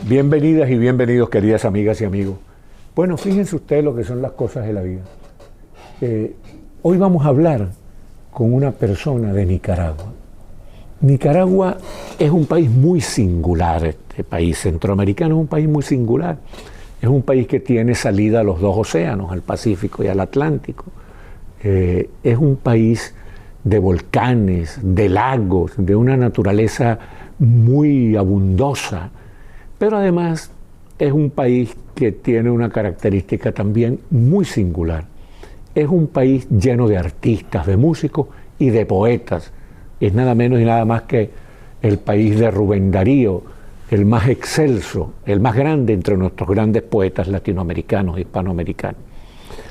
Bienvenidas y bienvenidos, queridas amigas y amigos. Bueno, fíjense ustedes lo que son las cosas de la vida. Hoy vamos a hablar con una persona de Nicaragua. Nicaragua es un país muy singular, este país centroamericano es un país muy singular. Es un país que tiene salida a los dos océanos, al Pacífico y al Atlántico. Es un país de volcanes, de lagos, de una naturaleza muy abundosa, pero además es un país que tiene una característica también muy singular. Es un país lleno de artistas, de músicos y de poetas. Es nada menos y nada más que el país de Rubén Darío, el más excelso, el más grande entre nuestros grandes poetas latinoamericanos, hispanoamericanos.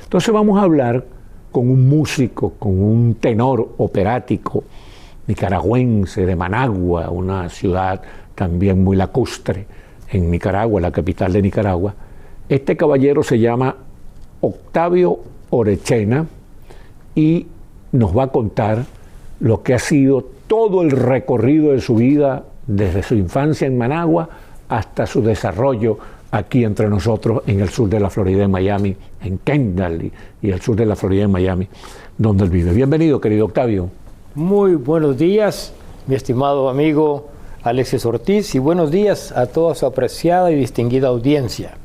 Entonces vamos a hablar con un músico, con un tenor operático nicaragüense de Managua, una ciudad también muy lacustre en Nicaragua, la capital de Nicaragua. Este caballero se llama Octavio Orechena y nos va a contar lo que ha sido todo el recorrido de su vida desde su infancia en Managua hasta su desarrollo aquí entre nosotros en el sur de la Florida, en Miami, en Kendall y el sur de la Florida, en Miami, donde él vive. Bienvenido, querido Octavio. Muy buenos días, mi estimado amigo Alexis Ortiz, y buenos días a toda su apreciada y distinguida audiencia.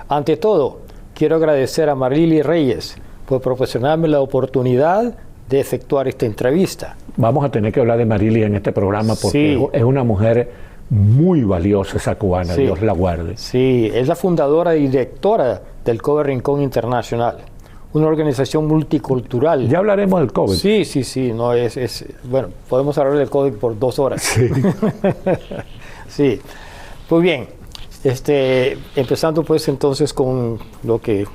Ante todo, quiero agradecer a Marily Reyes por proporcionarme la oportunidad de efectuar esta entrevista. Vamos a tener que hablar de Marily en este programa porque sí, es una mujer muy valiosa, esa cubana, sí, Dios la guarde. Sí, es la fundadora y directora del Cover Rincón Internacional, una organización multicultural. Ya hablaremos del COVID. Sí, no bueno, podemos hablar del COVID por 2 horas. Sí. Sí. Pues bien, empezando pues entonces con lo que...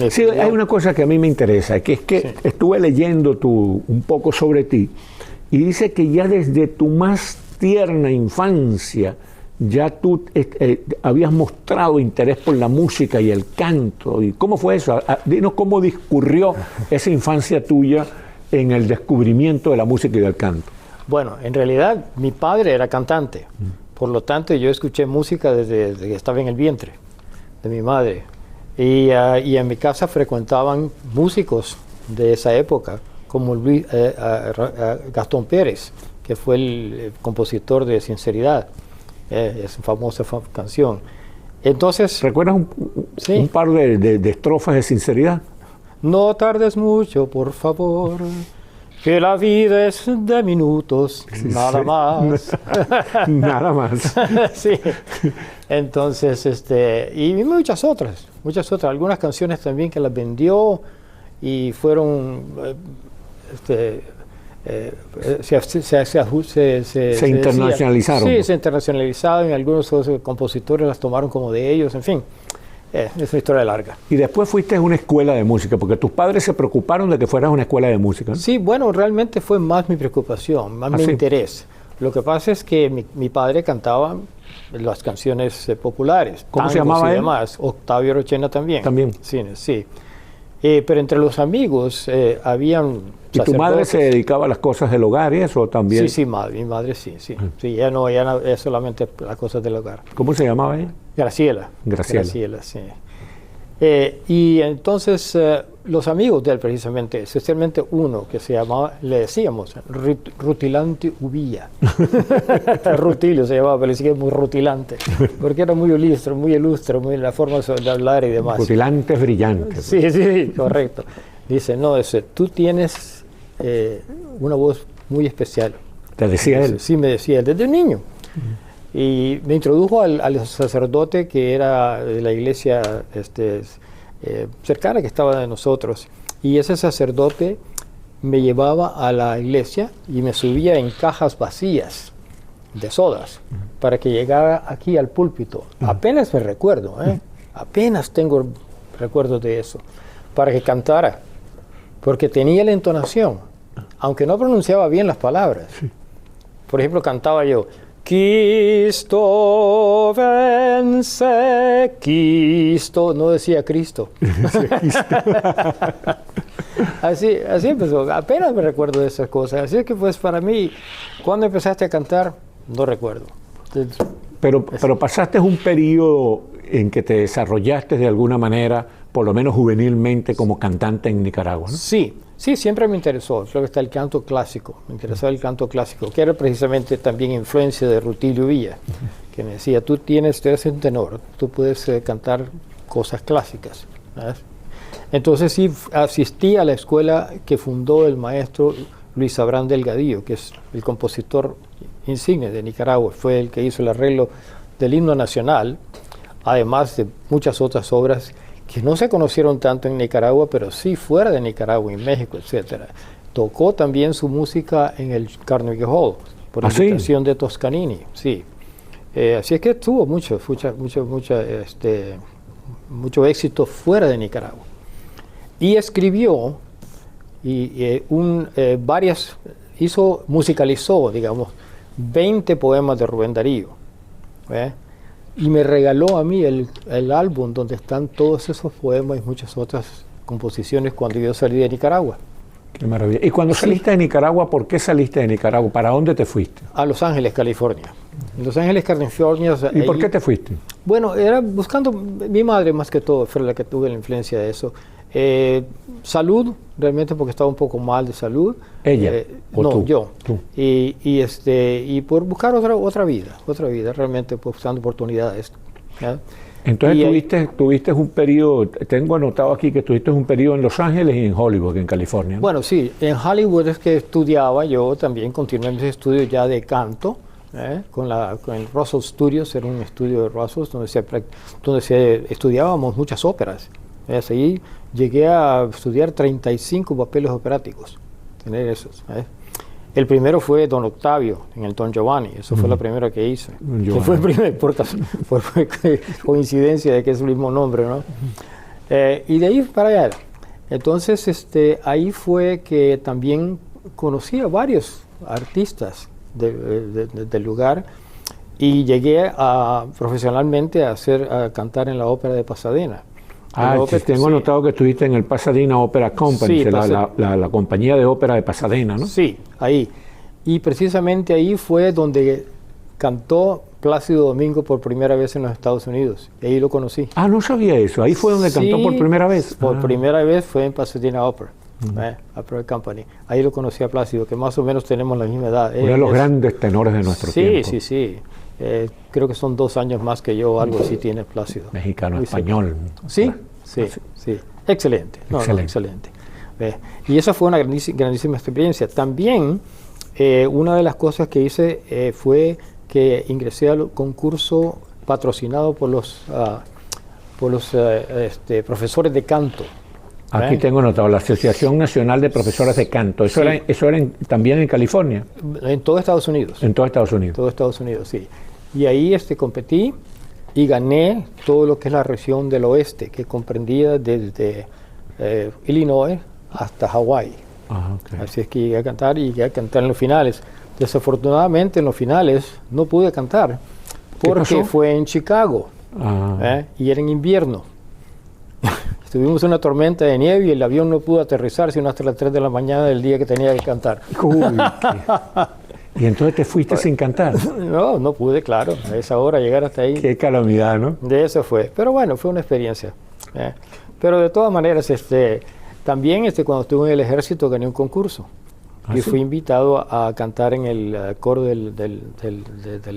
Sí, hay una cosa que a mí me interesa, que es que sí, estuve leyendo un poco sobre ti y dice que ya desde tu más tierna infancia ya tú habías mostrado interés por la música y el canto. ¿Y cómo fue eso? Dinos cómo discurrió esa infancia tuya en el descubrimiento de la música y del canto. Bueno, en realidad mi padre era cantante, por lo tanto yo escuché música desde que estaba en el vientre de mi madre. Y en mi casa frecuentaban músicos de esa época, como Gastón Pérez, que fue el compositor de Sinceridad, esa famosa canción. Entonces, ¿recuerdas un par de estrofas de Sinceridad? No tardes mucho, por favor, que la vida es de minutos, nada más. Nada más. Sí. Entonces, y muchas otras, algunas canciones también que las vendió y fueron, se internacionalizaron. Sí, se internacionalizaron y algunos compositores las tomaron como de ellos, en fin. Es una historia larga. Y después fuiste a una escuela de música, porque tus padres se preocuparon de que fueras a una escuela de música, ¿no? Sí, bueno, realmente fue más mi preocupación, más mi interés. Lo que pasa es que mi padre cantaba las canciones populares. ¿Cómo se llamaba él? Demás. Octavio Orechena también. También. Sí. Pero entre los amigos habían... ¿Y tu madre se dedicaba a las cosas del hogar y eso también? Sí, mi madre sí. Sí, ella no es solamente las cosas del hogar. ¿Cómo se llamaba ella? Graciela, sí. Y entonces los amigos de él precisamente, especialmente uno que se llamaba, le decíamos, Rutilante Ubilla. Rutilio se llamaba, pero le decía muy rutilante, porque era muy ilustre, muy la forma de hablar y demás. Rutilantes brillantes. Sí, correcto. Dice, tú tienes una voz muy especial. ¿Te decía él? Sí, me decía él, desde niño. Y me introdujo al sacerdote que era de la iglesia cercana que estaba de nosotros. Y ese sacerdote me llevaba a la iglesia y me subía en cajas vacías de sodas para que llegara aquí al púlpito. Apenas me recuerdo, apenas tengo recuerdos de eso, para que cantara, porque tenía la entonación, aunque no pronunciaba bien las palabras. Por ejemplo, cantaba yo, Cristo vence, Cristo, no decía Cristo. Así empezó, apenas me recuerdo de esas cosas. Así es que pues para mí, ¿cuándo empezaste a cantar? No recuerdo. Pero pasaste un periodo en que te desarrollaste de alguna manera, por lo menos juvenilmente, como cantante en Nicaragua, ¿no? Sí, sí, siempre me interesó. Creo que está el canto clásico. Me interesaba el canto clásico, que era precisamente también influencia de Rutilio Villa, que me decía, tú eres un tenor, tú puedes cantar cosas clásicas, ¿sabes? Entonces sí, asistí a la escuela que fundó el maestro Luis Abrán Delgadillo, que es el compositor insigne de Nicaragua. Fue el que hizo el arreglo del himno nacional, además de muchas otras obras que no se conocieron tanto en Nicaragua, pero sí fuera de Nicaragua, en México, etc. Tocó también su música en el Carnegie Hall, por invitación de Toscanini, sí. Así es que tuvo mucho éxito fuera de Nicaragua. Y escribió musicalizó, digamos, 20 poemas de Rubén Darío. Y me regaló a mí el álbum donde están todos esos poemas y muchas otras composiciones cuando yo salí de Nicaragua. Qué maravilla. Y cuando saliste de Nicaragua, ¿por qué saliste de Nicaragua? ¿Para dónde te fuiste? A Los Ángeles, California. En Los Ángeles, California. ¿Y por qué te fuiste? Bueno, era buscando, mi madre más que todo fue la que tuve la influencia de eso. Salud, realmente porque estaba un poco mal de salud. ¿Ella? ¿O no, tú? yo. ¿Tú? Y por buscar otra vida, realmente buscando oportunidades. ¿Ya? Entonces tuviste un periodo, tengo anotado aquí que tuviste un periodo en Los Ángeles y en Hollywood, en California, ¿no? Bueno, sí, en Hollywood es que estudiaba, yo también continué mis estudios ya de canto, con el Russell Studios, era un estudio de Russell donde estudiábamos muchas óperas. Ahí llegué a estudiar 35 papeles operáticos, tener esos. El primero fue Don Octavio en el Don Giovanni, eso fue la primera que hice. Que fue por coincidencia de que es el mismo nombre, ¿no? Y de ahí para allá. Entonces, ahí fue que también conocí a varios artistas del lugar y llegué profesionalmente a cantar en la ópera de Pasadena. Tengo anotado que estuviste en el Pasadena Opera Company, sí, la compañía de ópera de Pasadena, ¿no? Sí, ahí. Y precisamente ahí fue donde cantó Plácido Domingo por primera vez en los Estados Unidos. Y ahí lo conocí. Ah, no sabía eso. Ahí fue donde cantó por primera vez. Por primera vez fue en Pasadena Opera, Opera Company. Ahí lo conocí a Plácido, que más o menos tenemos la misma edad. Uno de los grandes tenores de nuestro tiempo. Sí. Creo que son 2 años más que yo, algo así tiene Plácido. Mexicano-español. Sí. Excelente. Excelente. Y esa fue una grandísima experiencia. También, una de las cosas que hice fue que ingresé al concurso patrocinado por los profesores de canto. Aquí tengo notado la Asociación Nacional de Profesores de Canto. ¿Eso era también en California? En todo Estados Unidos. En todo Estados Unidos. Todo Estados Unidos, sí. Y ahí competí y gané todo lo que es la región del oeste, que comprendía desde Illinois hasta Hawái. Okay. Así es que llegué a cantar en los finales. Desafortunadamente en los finales no pude cantar porque fue en Chicago y era en invierno. Tuvimos una tormenta de nieve y el avión no pudo aterrizar sino hasta las 3 de la mañana del día que tenía que cantar. ¿Y entonces te fuiste sin cantar? No pude, claro, a esa hora llegar hasta ahí. Qué calamidad, ¿no? De eso fue. Pero bueno, fue una experiencia. Pero de todas maneras, también cuando estuve en el ejército gané un concurso. Y fui invitado a cantar en el coro del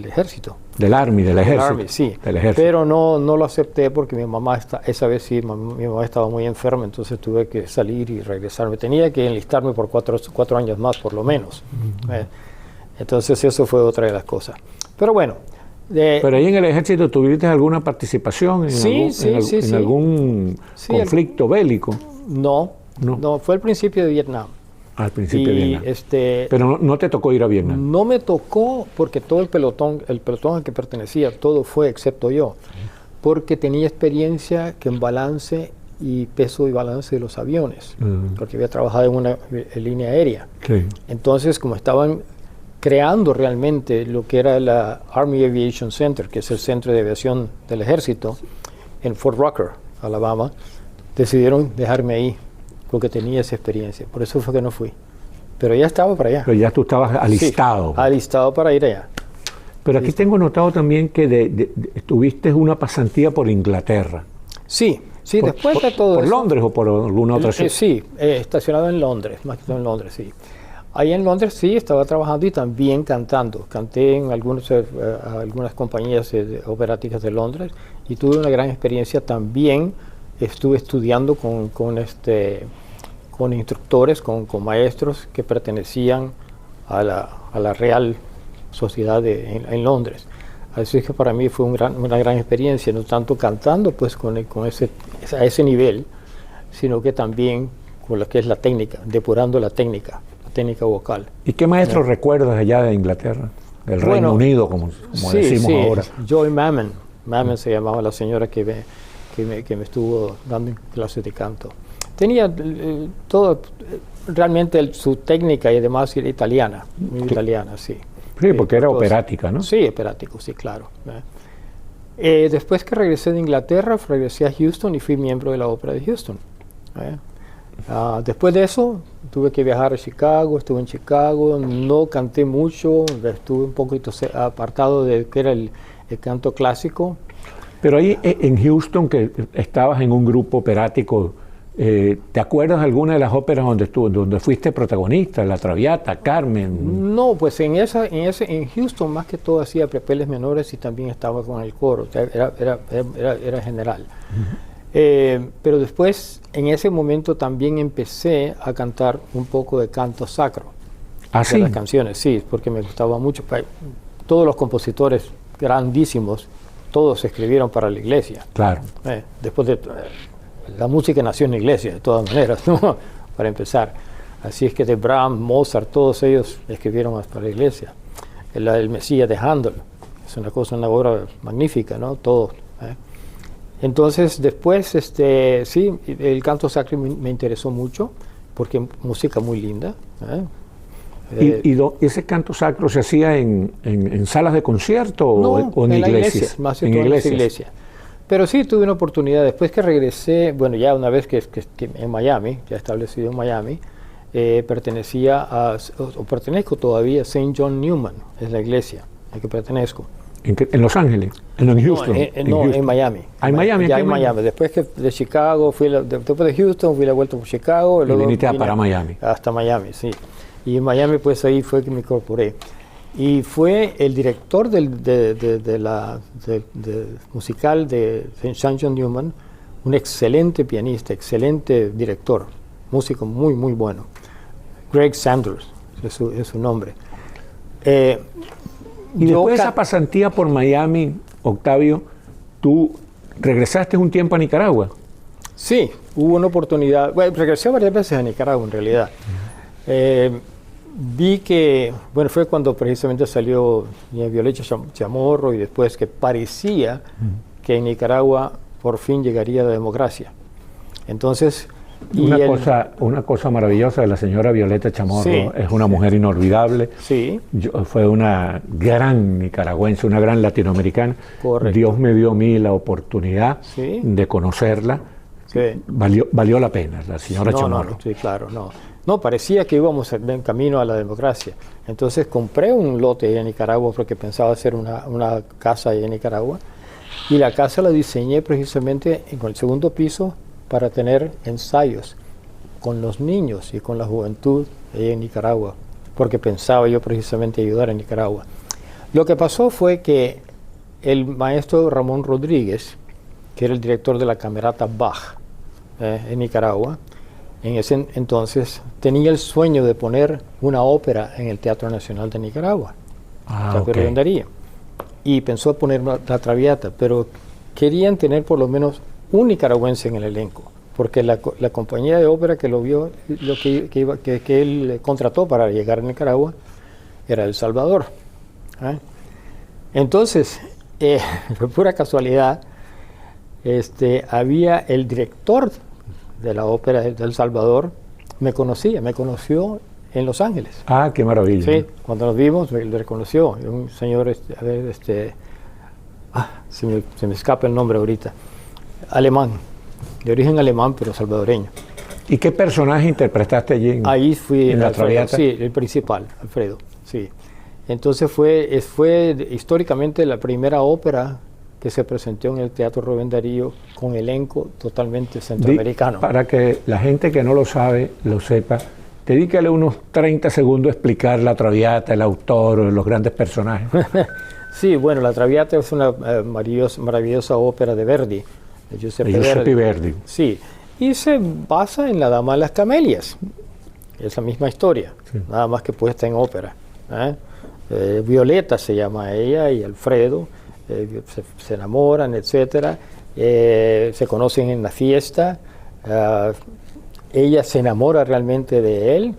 ejército. Del Army, del ejército. Army, sí. Del ejército. Pero no lo acepté porque mi mamá, esa vez sí, mi mamá estaba muy enferma, entonces tuve que salir y regresarme. Tenía que enlistarme por 4 años más, por lo menos. Entonces eso fue otra de las cosas. Pero bueno. Pero ahí en el ejército, ¿tuviste alguna participación en algún conflicto bélico? No, fue al principio de Vietnam. Al principio de Vietnam. Pero no te tocó ir a Vietnam. No me tocó porque todo el pelotón al que pertenecía, todo fue excepto yo, porque tenía experiencia que en balance y peso y balance de los aviones, porque había trabajado en una línea aérea. Sí. Entonces, como estaban creando realmente lo que era la Army Aviation Center, que es el centro de aviación del ejército, en Fort Rucker, Alabama, decidieron dejarme ahí, porque tenía esa experiencia. Por eso fue que no fui. Pero ya estaba para allá. Pero ya tú estabas alistado. Sí, alistado para ir allá. Pero aquí tengo notado también que tuviste una pasantía por Inglaterra. Sí, sí, después de todo ¿Por eso, Londres o por alguna otra ciudad? sí, estacionado en Londres, más que todo en Londres, sí. Ahí en Londres sí, estaba trabajando y también cantando. Canté en algunas compañías operáticas de Londres y tuve una gran experiencia. También estuve estudiando con instructores, con maestros que pertenecían a la Real Sociedad en Londres. Así es que para mí fue una gran experiencia, no tanto cantando pues a ese nivel, sino que también con lo que es la técnica, depurando la técnica vocal. ¿Y qué maestro recuerdas allá de Inglaterra? Del Reino Unido, como decimos ahora. Joy Mammon. Mammon se llamaba la señora que me estuvo dando clases de canto. Tenía todo, realmente su técnica y además era italiana, muy italiana, sí. Sí, porque era operática, ¿no? Sí, operático, sí, claro. Después que regresé de Inglaterra, regresé a Houston y fui miembro de la Ópera de Houston. Después de eso, tuve que viajar a Chicago, estuve en Chicago, no canté mucho, estuve un poquito apartado de que era el canto clásico. Pero ahí en Houston, que estabas en un grupo operático, ¿te acuerdas de alguna de las óperas donde fuiste protagonista? La Traviata, Carmen. No, pues en Houston más que todo hacía papeles menores y también estaba con el coro, era general. Pero después, en ese momento también empecé a cantar un poco de canto sacro. ¿Ah, sí? De las canciones, sí, porque me gustaba mucho. Todos los compositores grandísimos, todos escribieron para la iglesia. Claro. Después de la música nació en la iglesia, de todas maneras, ¿no? Para empezar. Así es que de Brahms, Mozart, todos ellos escribieron para la iglesia. El Mesías de Handel, es una obra magnífica, ¿no? Todo. Entonces, después, sí, el canto sacro me interesó mucho, porque música muy linda. ¿Y ese canto sacro se hacía en salas de concierto o en iglesias? Más que todo en las iglesias. Pero sí, tuve una oportunidad. Después que regresé, bueno, ya una vez que en Miami, ya establecido en Miami, pertenezco todavía a St. John Newman, es la iglesia a la que pertenezco. ¿En Los Ángeles? ¿En Houston? En Miami. ¿En Miami? Ya en Miami. Después de Chicago, después de Houston, fui la vuelta por Chicago. Y luego viniste para Miami. Hasta Miami, sí. Y en Miami, pues ahí fue que me incorporé. Y fue el director del musical de St. John Newman, un excelente pianista, excelente director, músico muy, muy bueno. Greg Sanders es su nombre. Y después de esa pasantía por Miami, Octavio, tú regresaste un tiempo a Nicaragua. Sí, hubo una oportunidad. Bueno, regresé varias veces a Nicaragua, en realidad. Vi que, bueno, fue cuando precisamente salió Violeta Chamorro y después que parecía que en Nicaragua por fin llegaría la democracia. Entonces... Una cosa maravillosa de la señora Violeta Chamorro, sí, es una mujer inolvidable. Sí. Fue una gran nicaragüense, una gran latinoamericana. Correcto. Dios me dio a mí la oportunidad, sí, de conocerla. Sí. Valió la pena, la señora Chamorro. Sí, claro, no, parecía que íbamos en camino a la democracia. Entonces compré un lote ahí en Nicaragua porque pensaba hacer una casa ahí en Nicaragua. Y la casa la diseñé precisamente con el segundo piso para tener ensayos con los niños y con la juventud ahí en Nicaragua, porque pensaba yo precisamente ayudar en Nicaragua. Lo que pasó fue que el maestro Ramón Rodríguez, que era el director de la Camerata Bach en Nicaragua, en ese entonces tenía el sueño de poner una ópera en el Teatro Nacional de Nicaragua, okay, y pensó poner la Traviata, pero querían tener por lo menos un nicaragüense en el elenco, porque la compañía de ópera que lo vio, que él contrató para llegar a Nicaragua, era El Salvador. Entonces, por pura casualidad, había el director de la ópera de El Salvador, me conoció en Los Ángeles. Ah, qué maravilla. Sí, cuando nos vimos, me reconoció, un señor, se me escapa el nombre ahorita, alemán, de origen alemán, pero salvadoreño. ¿Y qué personaje interpretaste allí Ahí fui en la Traviata? Sí, el principal, Alfredo, sí. Entonces fue históricamente la primera ópera que se presentó en el Teatro Rubén Darío con elenco totalmente centroamericano. Para que la gente que no lo sabe, lo sepa, dedícale unos 30 segundos a explicar la Traviata, el autor, los grandes personajes. Sí, bueno, la Traviata es una maravillosa ópera de Verdi, de Giuseppe Verdi. Sí, y se basa en La Dama de las Camelias. Es la misma historia, sí. Nada más que puesta en ópera. Violeta se llama ella y Alfredo. Se enamoran, etcétera, se conocen en la fiesta, ella se enamora realmente de él,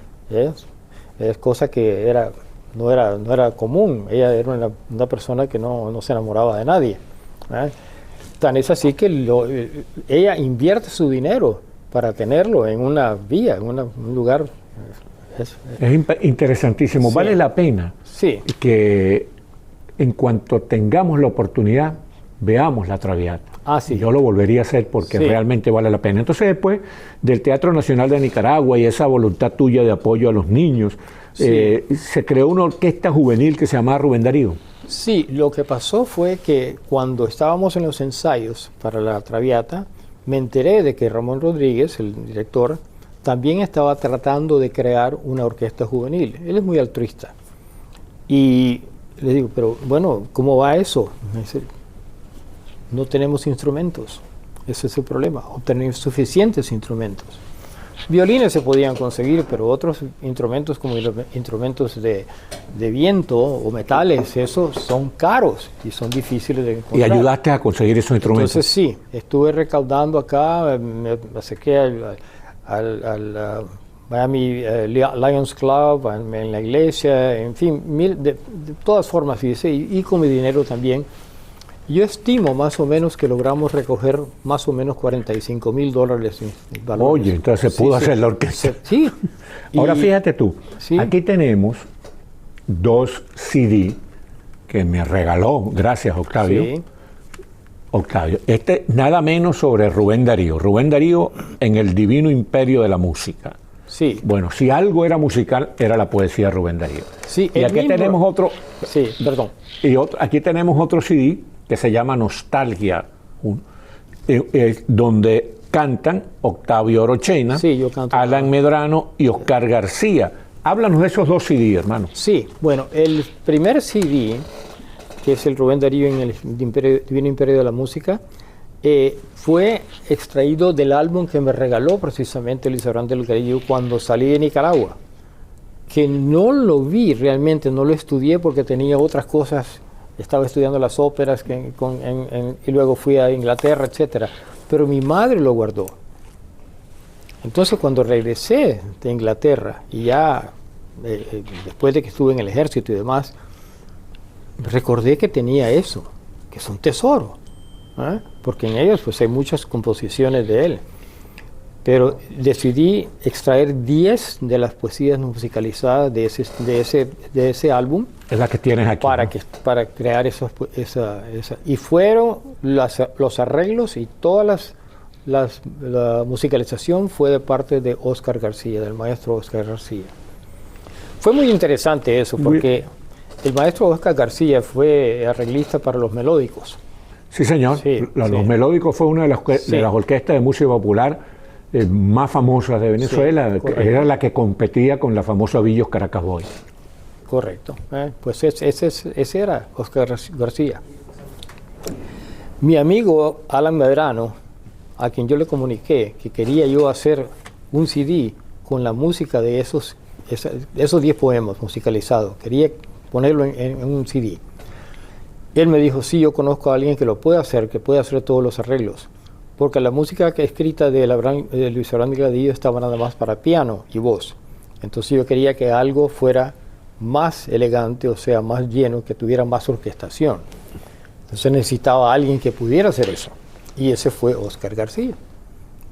es cosa que no era común, ella era una persona que no se enamoraba de nadie. Tan es así que ella invierte su dinero para tenerlo en una vía, en un lugar. Es interesantísimo, sí. Vale la pena sí. que en cuanto tengamos la oportunidad, veamos la Traviata. Sí. Yo lo volvería a hacer porque sí. Realmente vale la pena. Entonces, después del Teatro Nacional de Nicaragua y esa voluntad tuya de apoyo a los niños, sí. Se creó una orquesta juvenil que se llamaba Rubén Darío. Sí, lo que pasó fue que cuando estábamos en los ensayos para la Traviata, me enteré de que Ramón Rodríguez, el director, también estaba tratando de crear una orquesta juvenil. Él es muy altruista. Y le digo, pero bueno, ¿cómo va eso? Me dice, no tenemos instrumentos. Ese es el problema, obtener suficientes instrumentos. Violines se podían conseguir, pero otros instrumentos como los instrumentos de viento o metales, esos son caros y son difíciles de encontrar. ¿Y ayudaste a conseguir esos instrumentos? Entonces sí, estuve recaudando acá, me acerqué al Miami Lions Club, en la iglesia, en fin, de todas formas, fíjese, y con mi dinero también. Yo estimo más o menos que logramos recoger más o menos $45,000 en valores. Oye, entonces se pudo hacer la orquesta. Sí. Ahora fíjate tú, ¿sí? Aquí tenemos 2 CD que me regaló, gracias Octavio. Sí. Octavio, nada menos sobre Rubén Darío. Rubén Darío en el divino imperio de la música. Sí. Bueno, si algo era musical, era la poesía de Rubén Darío. Sí, y aquí tenemos otro. Sí, perdón. Y aquí tenemos otro CD que se llama Nostalgia, donde cantan Octavio Orochena, sí, yo canto, Alan Medrano y Oscar García. Háblanos de esos 2 CD, hermano. Sí, bueno, el primer CD, que es el Rubén Darío en el Divino Imperio de la Música, fue extraído del álbum que me regaló precisamente Luis Abraham Delgadillo cuando salí de Nicaragua, que no lo vi realmente, no lo estudié porque tenía otras cosas, estaba estudiando las óperas y luego fui a Inglaterra, etcétera, pero mi madre lo guardó. Entonces cuando regresé de Inglaterra y ya después de que estuve en el ejército y demás, recordé que tenía eso, que es un tesoro, porque en ellos pues hay muchas composiciones de él, pero decidí extraer 10 de las poesías musicalizadas de ese álbum. Es la que tienes aquí. Para crear esa. Y fueron los arreglos y todas la musicalización fue de parte de Oscar García, del maestro Oscar García. Fue muy interesante eso, porque el maestro Oscar García fue arreglista para los melódicos. Sí, señor. Sí, los melódicos fue una de las orquestas de música popular más famosas de Venezuela, sí, era la que competía con la famosa Villos Caracas Boys. Correcto. Pues ese era Oscar García. Mi amigo Alan Medrano, a quien yo le comuniqué que quería yo hacer un CD con la música de esos 10 poemas musicalizados, quería ponerlo en un CD. Él me dijo, sí, yo conozco a alguien que lo puede hacer, que puede hacer todos los arreglos, porque la música que escrita de Luis Abraham Delgadillo estaba nada más para piano y voz. Entonces yo quería que algo fuera más elegante, o sea, más lleno, que tuviera más orquestación. Entonces necesitaba a alguien que pudiera hacer eso. Y ese fue Oscar García,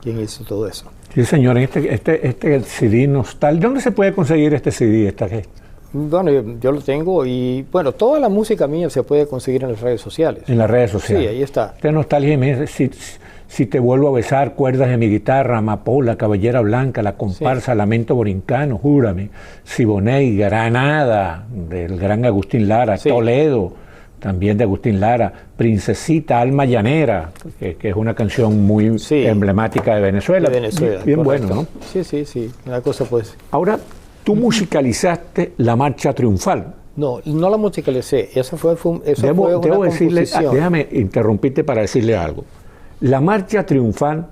quien hizo todo eso. Sí, señor, este CD Nostalgia, ¿dónde se puede conseguir este CD? Bueno, yo lo tengo y, bueno, toda la música mía se puede conseguir en las redes sociales. En las redes sociales. Sí, ahí está. Nostalgia, Si te vuelvo a besar, cuerdas de mi guitarra, amapola, cabellera blanca, la comparsa, lamento borincano, júrame, Siboney, Granada, del gran Agustín Lara, Toledo, también de Agustín Lara, Princesita, Alma Llanera, que es una canción muy emblemática de Venezuela. De Venezuela, bien bueno, ¿no? Sí, una cosa pues. Ahora, tú musicalizaste la Marcha Triunfal. No la musicalicé, Debo decirle, déjame interrumpirte para decirle algo. La Marcha Triunfal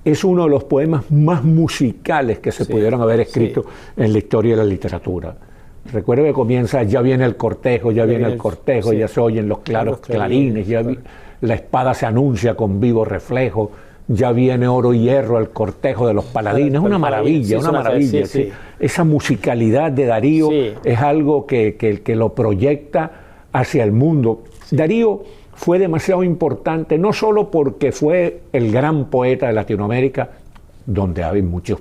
es uno de los poemas más musicales que se pudieron haber escrito en la historia de la literatura. Recuerdo que comienza, ya viene el cortejo, ya viene el cortejo, ya se oyen los claros clarines, la espada se anuncia con vivo reflejo, ya viene oro y hierro al cortejo de los paladines. Es una maravilla, una maravilla. Esa musicalidad de Darío es algo que lo proyecta hacia el mundo. Darío fue demasiado importante, no solo porque fue el gran poeta de Latinoamérica, donde hay muchos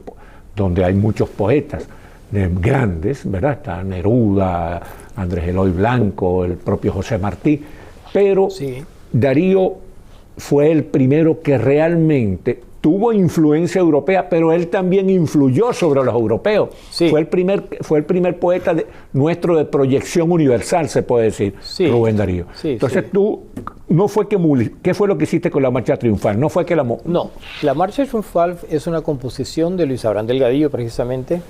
poetas grandes, ¿verdad? Está Neruda, Andrés Eloy Blanco, el propio José Martí, pero Darío fue el primero que realmente tuvo influencia europea, pero él también influyó sobre los europeos. Fue el primer poeta nuestro de proyección universal, se puede decir, Rubén Darío. Entonces tú, ¿qué fue lo que hiciste con la Marcha Triunfal? No, la Marcha Triunfal es una composición de Luis Abraham Delgadillo, precisamente,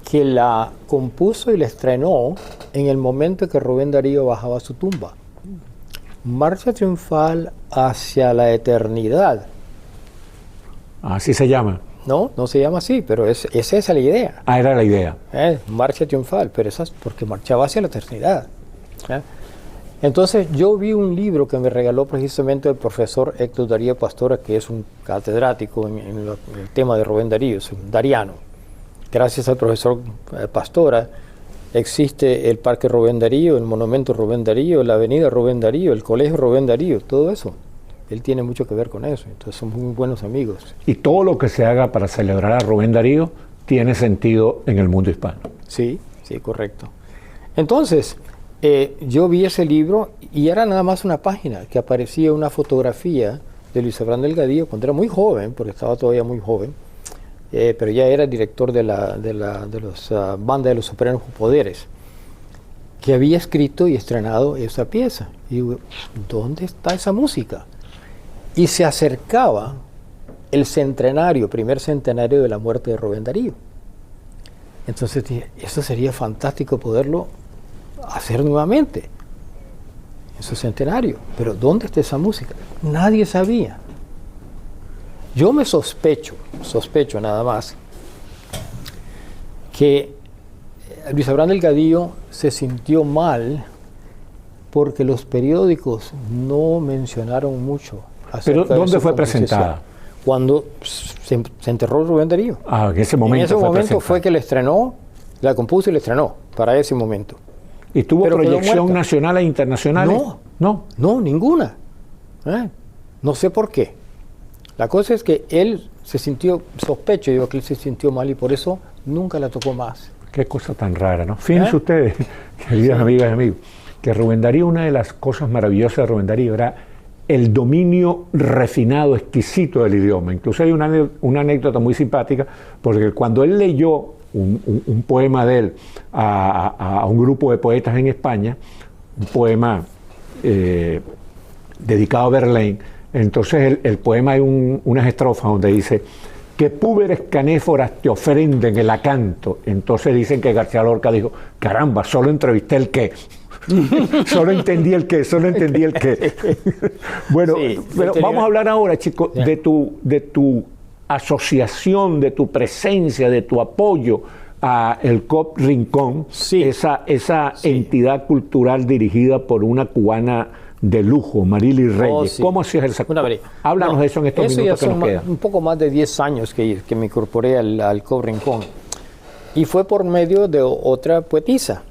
que la compuso y la estrenó en el momento que Rubén Darío bajaba a su tumba. Marcha Triunfal hacia la eternidad. Así se llama. No se llama así, pero esa es la idea. Era la idea. Marcha Triunfal, pero esa es porque marchaba hacia la eternidad. Entonces yo vi un libro que me regaló precisamente el profesor Héctor Darío Pastora, que es un catedrático en el tema de Rubén Darío, es un dariano. Gracias al profesor Pastora existe el Parque Rubén Darío, el Monumento Rubén Darío, la Avenida Rubén Darío, el Colegio Rubén Darío, todo eso. Él tiene mucho que ver con eso, entonces somos muy buenos amigos. Y todo lo que se haga para celebrar a Rubén Darío tiene sentido en el mundo hispano. Sí, correcto. Entonces, yo vi ese libro y era nada más una página que aparecía una fotografía de Luis Abraham Delgadillo cuando era muy joven, porque estaba todavía muy joven, pero ya era director de la banda de los Supremos Poderes, que había escrito y estrenado esa pieza. Y digo, ¿dónde está esa música? Y se acercaba el primer centenario de la muerte de Rubén Darío. Entonces dije, eso sería fantástico poderlo hacer nuevamente, ese centenario. Pero ¿dónde está esa música? Nadie sabía. Yo me sospecho nada más, que Luis Abraham Delgadillo se sintió mal porque los periódicos no mencionaron mucho. ¿Pero dónde fue presentada? Cuando se enterró Rubén Darío. En ese momento fue que la estrenó, la compuso y la estrenó, para ese momento. ¿Y tuvo proyección nacional e internacional? No, ninguna. No sé por qué. La cosa es que él se sintió, digo que él se sintió mal y por eso nunca la tocó más. Qué cosa tan rara, ¿no? Fíjense ustedes, queridas amigas y amigos, que Rubén Darío, una de las cosas maravillosas de Rubén Darío era el dominio refinado, exquisito del idioma. Incluso hay una anécdota muy simpática, porque cuando él leyó un poema de él a un grupo de poetas en España, un poema dedicado a Verlaine, entonces el poema hay unas estrofas donde dice que púberes canéforas te ofrenden el acanto. Entonces dicen que García Lorca dijo, caramba, solo entrevisté el qué. Solo entendí el qué. Bueno, pero vamos a hablar ahora, chicos, de tu asociación, de tu presencia, de tu apoyo a el COP Rincón, esa entidad cultural dirigida por una cubana de lujo, Marily Reyes. ¿Cómo hacías el sacrificio? Háblanos de eso en estos minutos que nos quedan. Un poco más de 10 años que me incorporé al COP Rincón. Y fue por medio de otra poetisa,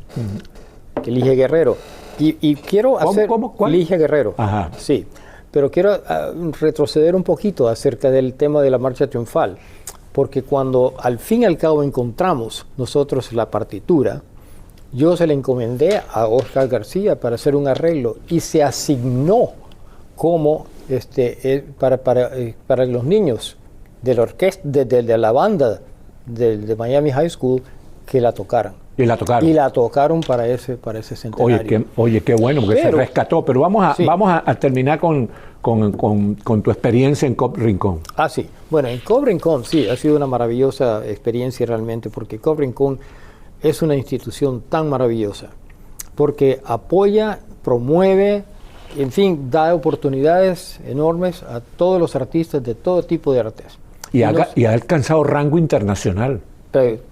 que Ligia Guerrero. Y quiero hacer... ¿Cuál? Ligia Guerrero. Ajá. Sí. Pero quiero retroceder un poquito acerca del tema de la Marcha Triunfal. Porque cuando al fin y al cabo encontramos nosotros la partitura, yo se la encomendé a Oscar García para hacer un arreglo y se asignó como para los niños de la orquesta, de la banda de Miami High School, que la tocaran. Y la tocaron. Y la tocaron para ese centenario. Oye, qué bueno, porque se rescató. Pero vamos a terminar con tu experiencia en Cobb Rincón. Ah, sí. Bueno, en Cobb Rincón, sí, ha sido una maravillosa experiencia realmente, porque Cobb Rincón es una institución tan maravillosa, porque apoya, promueve, en fin, da oportunidades enormes a todos los artistas de todo tipo de artes. Y ha alcanzado rango internacional.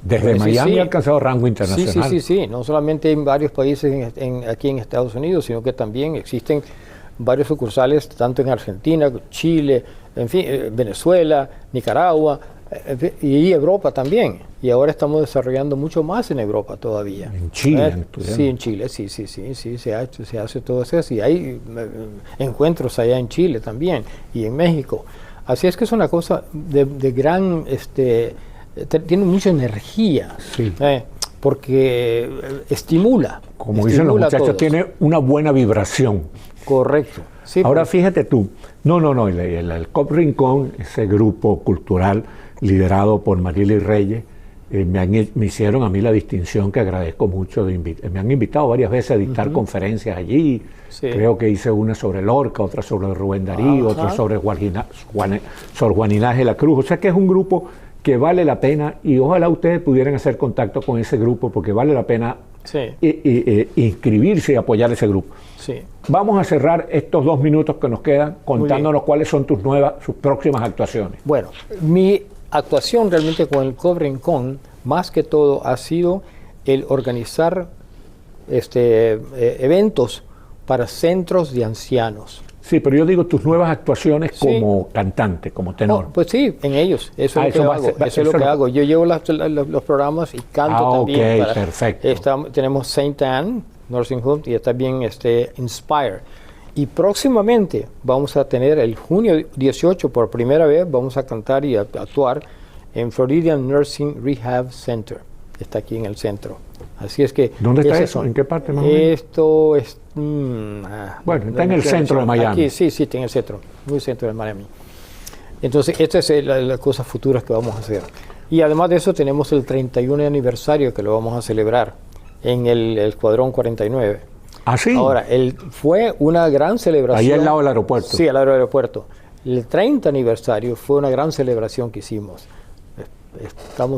Desde Miami ha alcanzado rango internacional. Sí. No solamente en varios países aquí en Estados Unidos, sino que también existen varios sucursales, tanto en Argentina, Chile, en fin, Venezuela, Nicaragua y Europa también. Y ahora estamos desarrollando mucho más en Europa todavía. En Chile. Sí, en Chile, sí, se hace todo eso. Y hay encuentros allá en Chile también y en México. Así es que es una cosa de gran... tiene mucha energía, porque estimula. Como dicen los muchachos, tiene una buena vibración. Correcto. Sí, ahora fíjate tú, el Cobb Rincón, ese grupo cultural liderado por Marily Reyes, me hicieron a mí la distinción que agradezco mucho. Me han invitado varias veces a dictar conferencias allí. Sí. Creo que hice una sobre Lorca, otra sobre Rubén Darío, otra sobre Sor Juana de la Cruz. O sea que es un grupo que vale la pena, y ojalá ustedes pudieran hacer contacto con ese grupo, porque vale la pena inscribirse y apoyar ese grupo. Sí. Vamos a cerrar estos 2 minutos que nos quedan contándonos cuáles son sus próximas actuaciones. Bueno, mi actuación realmente con el Cobb Rincón, más que todo, ha sido el organizar eventos para centros de ancianos. Sí, pero yo digo tus nuevas actuaciones como cantante, como tenor. Pues sí, en ellos. Eso es lo que hago. Yo llevo los programas y canto también. Ok, perfecto. Tenemos St. Anne Nursing Home y está bien Inspire. Y próximamente vamos a tener el junio 18, por primera vez, vamos a cantar y actuar en Floridian Nursing Rehab Center. Está aquí en el centro. Así es que... ¿Dónde está eso? ¿En qué parte más o menos? Esto es... bueno, está en el centro de Miami. Aquí, sí, está en el centro, muy centro de Miami. Entonces, estas es las cosas futuras que vamos a hacer. Y además de eso, tenemos el 31 aniversario que lo vamos a celebrar en el Escuadrón 49. ¿Ah, sí? Ahora, fue una gran celebración. Ahí al lado del aeropuerto. Sí, al lado del aeropuerto. El 30 aniversario fue una gran celebración que hicimos.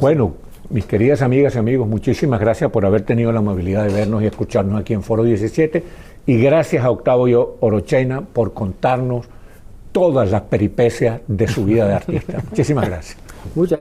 Bueno, mis queridas amigas y amigos, muchísimas gracias por haber tenido la amabilidad de vernos y escucharnos aquí en Foro 17. Y gracias a Octavio Orochena por contarnos todas las peripecias de su vida de artista. Muchísimas gracias. Muchas